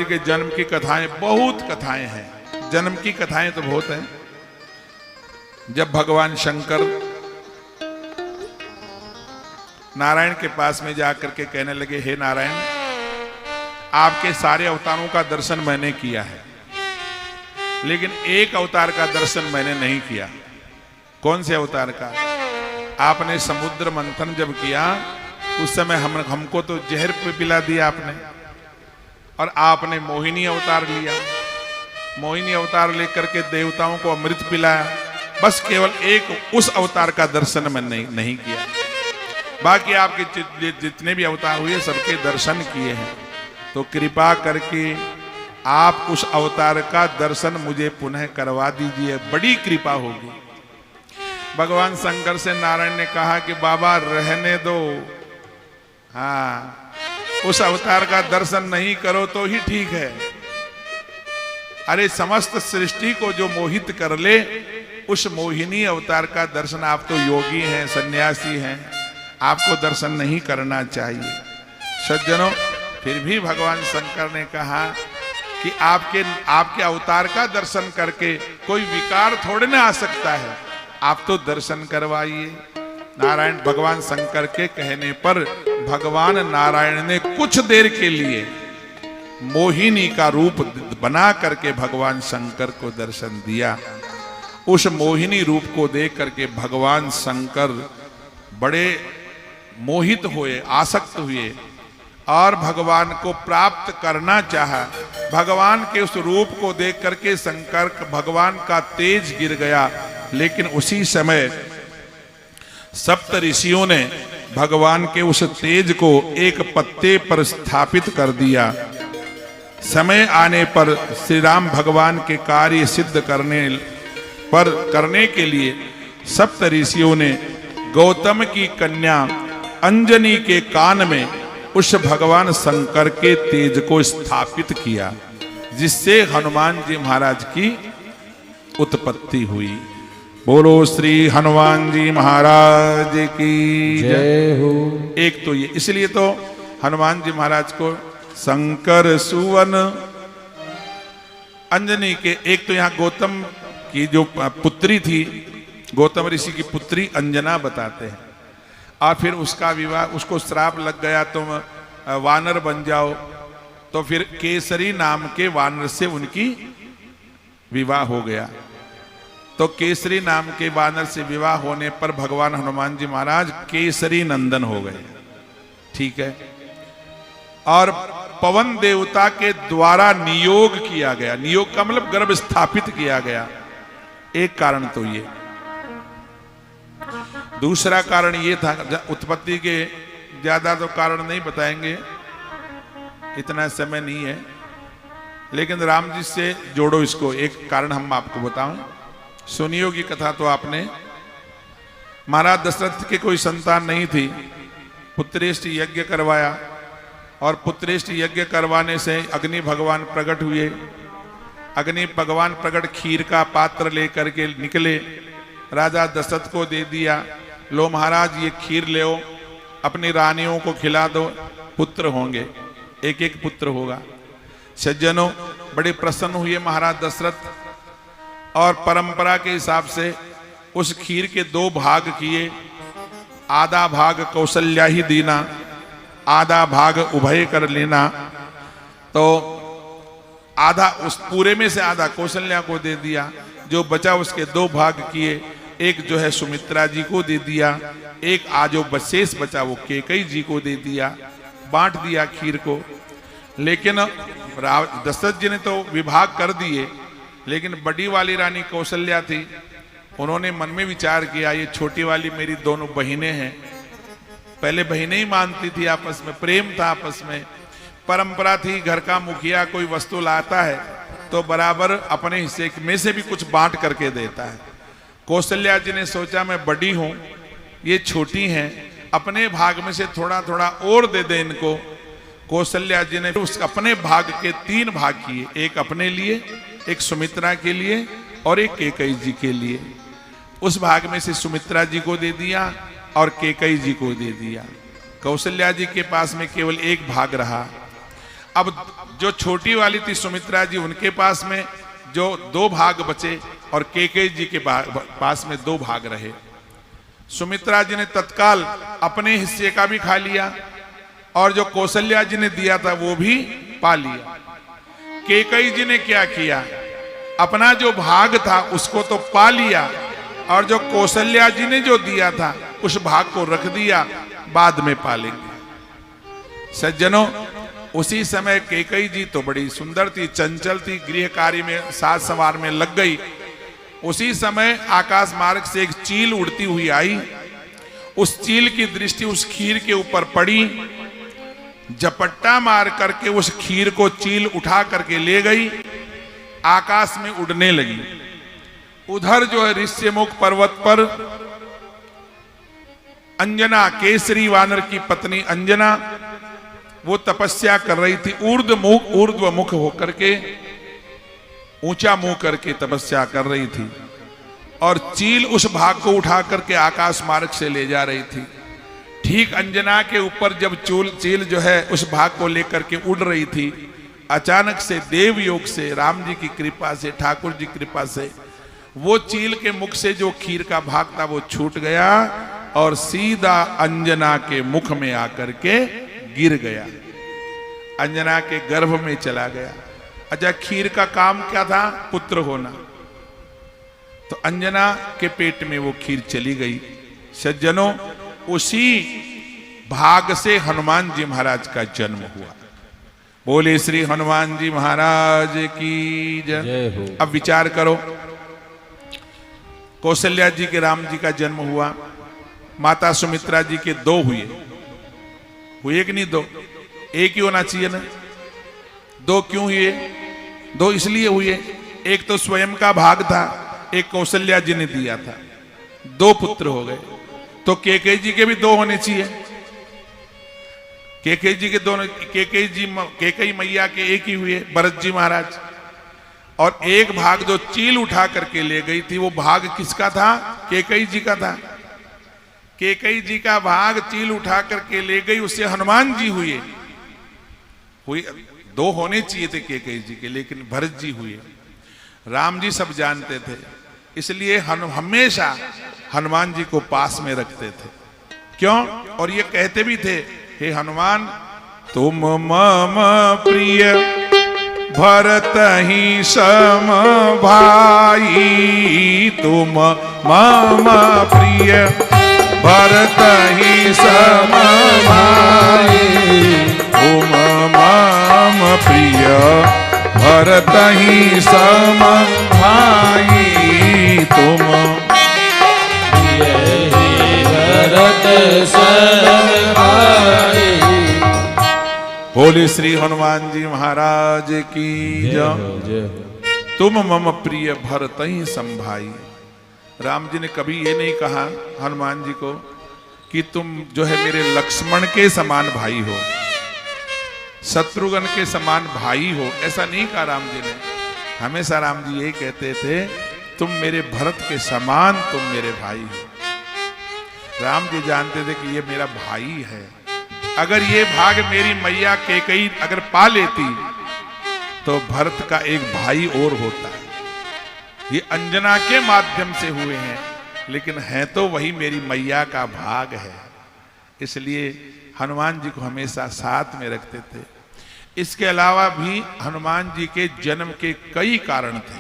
के जन्म की कथाएं, बहुत कथाएं हैं, जन्म की कथाएं तो बहुत हैं। जब भगवान शंकर नारायण के पास में जाकर के कहने लगे, हे नारायण, आपके सारे अवतारों का दर्शन मैंने किया है, लेकिन एक अवतार का दर्शन मैंने नहीं किया। कौन से अवतार का? आपने समुद्र मंथन जब किया उस समय हमको तो जहर पे पिला दिया आपने, और आपने मोहिनी अवतार लिया, मोहिनी अवतार लेकर के देवताओं को अमृत पिलाया। बस केवल एक उस अवतार का दर्शन मैंने नहीं किया, बाकी आपके जितने भी अवतार हुए सबके दर्शन किए हैं। तो कृपा करके आप उस अवतार का दर्शन मुझे पुनः करवा दीजिए, बड़ी कृपा होगी। भगवान शंकर से नारायण ने कहा कि बाबा रहने दो, हाँ, उस अवतार का दर्शन नहीं करो तो ही ठीक है। अरे समस्त सृष्टि को जो मोहित कर ले, उस मोहिनी अवतार का दर्शन, आप तो योगी हैं, सन्यासी हैं, आपको दर्शन नहीं करना चाहिए। सज्जनों, फिर भी भगवान शंकर ने कहा कि आपके अवतार का दर्शन करके कोई विकार थोड़े ना आ सकता है, आप तो दर्शन करवाइए। नारायण भगवान शंकर के कहने पर भगवान नारायण ने कुछ देर के लिए मोहिनी का रूप बना करके भगवान शंकर को दर्शन दिया। उस मोहिनी रूप को देख करके भगवान शंकर बड़े मोहित हुए, आसक्त हुए और भगवान को प्राप्त करना चाहा। भगवान के उस रूप को देख करके शंकर भगवान का तेज गिर गया, लेकिन उसी समय सप्त ऋषियों ने भगवान के उस तेज को एक पत्ते पर स्थापित कर दिया। समय आने पर श्री राम भगवान के कार्य सिद्ध करने के लिए सप्त ऋषियों ने गौतम की कन्या अंजनी के कान में उस भगवान शंकर के तेज को स्थापित किया, जिससे हनुमान जी महाराज की उत्पत्ति हुई। बोलो श्री हनुमान जी महाराज की जय हो। एक तो ये, इसलिए तो हनुमान जी महाराज को शंकर सुवन अंजनी के, एक तो यहाँ गौतम की जो पुत्री थी, गौतम ऋषि की पुत्री अंजना बताते हैं, और फिर उसका विवाह, उसको श्राप लग गया तुम वानर बन जाओ, तो फिर केसरी नाम के वानर से उनकी विवाह हो गया। तो केसरी नाम के वानर से विवाह होने पर भगवान हनुमान जी महाराज केसरी नंदन हो गए, ठीक है। और पवन देवता के द्वारा नियोग किया गया, नियोग का मतलब गर्भ स्थापित किया गया, एक कारण तो ये। दूसरा कारण ये था, उत्पत्ति के ज्यादा तो कारण नहीं बताएंगे, इतना समय नहीं है, लेकिन राम जी से जोड़ो इसको, एक कारण हम आपको बताऊं। सुनियो की कथा तो आपने। महाराज दशरथ के कोई संतान नहीं थी, पुत्रेष्ट यज्ञ करवाया, और पुत्रेष्ट यज्ञ करवाने से अग्नि भगवान प्रकट हुए। अग्नि भगवान प्रकट खीर का पात्र लेकर के निकले, राजा दशरथ को दे दिया, लो महाराज ये खीर ले, अपनी रानियों को खिला दो, पुत्र होंगे, एक एक पुत्र होगा। सज्जनों, बड़े प्रसन्न हुए महाराज दशरथ, और परंपरा के हिसाब से उस खीर के दो भाग किए, आधा भाग कौशल्या ही देना, आधा भाग उभय कर लेना। तो आधा उस पूरे में से आधा कौशल्या को दे दिया, जो बचा उसके दो भाग किए, एक जो है सुमित्रा जी को दे दिया, एक जो शेष बचा वो कैकेयी जी को दे दिया, बांट दिया खीर को। लेकिन दशरथ जी ने तो विभाग कर दिए, लेकिन बड़ी वाली रानी कौशल्या थी, उन्होंने मन में विचार किया, ये छोटी वाली मेरी दोनों बहिनें हैं, पहले बहिनें ही मानती थी, आपस में प्रेम था, आपस में परंपरा थी, घर का मुखिया कोई वस्तु लाता है तो बराबर अपने हिस्से में से भी कुछ बांट करके देता है। कौशल्या जी ने सोचा मैं बड़ी हूं, ये छोटी हैं, अपने भाग में से थोड़ा थोड़ा और दे दे इनको। कौशल्या जी ने उस अपने भाग के 3 भाग किए, एक अपने लिए, एक सुमित्रा के लिए और एक कैकेयी जी के लिए। उस भाग में से सुमित्रा जी को दे दिया और कैकेयी जी को दे दिया। कौशल्या जी के पास में केवल एक भाग रहा। अब जो छोटी वाली थी सुमित्रा जी, उनके पास में जो 2 भाग बचे और कैकेयी जी के पास में 2 भाग रहे। सुमित्रा जी ने तत्काल अपने हिस्से का भी खा लिया और जो कौशल्या जी ने दिया था वो भी पा लिया। कैकेयी जी ने क्या किया, अपना जो भाग था उसको तो पा लिया और जो कौशल्या जी ने जो दिया था उस भाग को रख दिया, बाद में पालेंगे। सज्जनों, उसी समय कैकेयी जी तो बड़ी सुंदर थी, चंचल थी, गृह कार्य में साज संवार में लग गई। उसी समय आकाश मार्ग से एक चील उड़ती हुई आई। उस चील की दृष्टि उस खीर के ऊपर पड़ी, झपट्टा मार करके उस खीर को चील उठा करके ले गई, आकाश में उड़ने लगी। उधर जो है ऋष्यमुख पर्वत पर अंजना, केसरी वानर की पत्नी अंजना, वो तपस्या कर रही थी, ऊर्ध्वमुख होकर के, ऊंचा मुंह करके तपस्या कर रही थी और चील उस भाग को उठा करके आकाश मार्ग से ले जा रही थी। ठीक अंजना के ऊपर जब चील जो है उस भाग को लेकर के उड़ रही थी, अचानक से देव योग से, राम जी की कृपा से, ठाकुर जी की कृपा से वो चील के मुख से जो खीर का भाग था वो छूट गया और सीधा अंजना के मुख में आकर के गिर गया, अंजना के गर्भ में चला गया। अच्छा, खीर का काम क्या था? पुत्र होना। तो अंजना के पेट में वो खीर चली गई। सज्जनों, उसी भाग से हनुमान जी महाराज का जन्म हुआ। बोले श्री हनुमान जी महाराज की जय हो। अब विचार करो, कौशल्या जी के राम जी का जन्म हुआ, माता सुमित्रा जी के 2 हुए कि नहीं? 2, एक ही होना चाहिए ना। 2 क्यों हुए? 2 इसलिए हुए, एक तो स्वयं का भाग था, एक कौशल्या जी ने दिया था, 2 पुत्र हो गए। तो कैकेयी जी के भी 2 होने चाहिए। कैकेयी जी के दोनों, कैकेयी मैया के एक ही हुए, भरत जी महाराज। और एक भाग जो चील उठा करके ले गई थी, वो भाग किसका था? कैकेयी जी का था। कैकेयी जी का भाग चील उठा करके ले गई, उससे हनुमान जी हुए। 2 होने चाहिए थे कैकेयी जी के, लेकिन भरत जी हुए। राम जी सब जानते थे, इसलिए हमेशा हनुमान जी को पास में रखते थे। क्यों? और ये कहते भी थे, हे हनुमान, तुम मम प्रिय भरत ही सम भाई, तुम मम प्रिय भरत ही सम भाई, तुम मम प्रिय भरत ही सम भाई, तुम भरत सम भाई। बोले श्री हनुमान जी महाराज की जय। तुम मम प्रिय भरत ही सम भाई। राम जी ने कभी ये नहीं कहा हनुमान जी को कि तुम जो है मेरे लक्ष्मण के समान भाई हो, शत्रुघ्न के समान भाई हो, ऐसा नहीं कहा राम जी ने। हमेशा राम जी यही कहते थे, तुम मेरे भरत के समान, तुम मेरे भाई हो। राम जी जानते थे कि ये मेरा भाई है। अगर ये भाग मेरी मैया कैकेयी अगर पा लेती तो भरत का एक भाई और होता है। ये अंजना के माध्यम से हुए हैं, लेकिन है तो वही मेरी मैया का भाग है। इसलिए हनुमान जी को हमेशा साथ में रखते थे। इसके अलावा भी हनुमान जी के जन्म के कई कारण थे।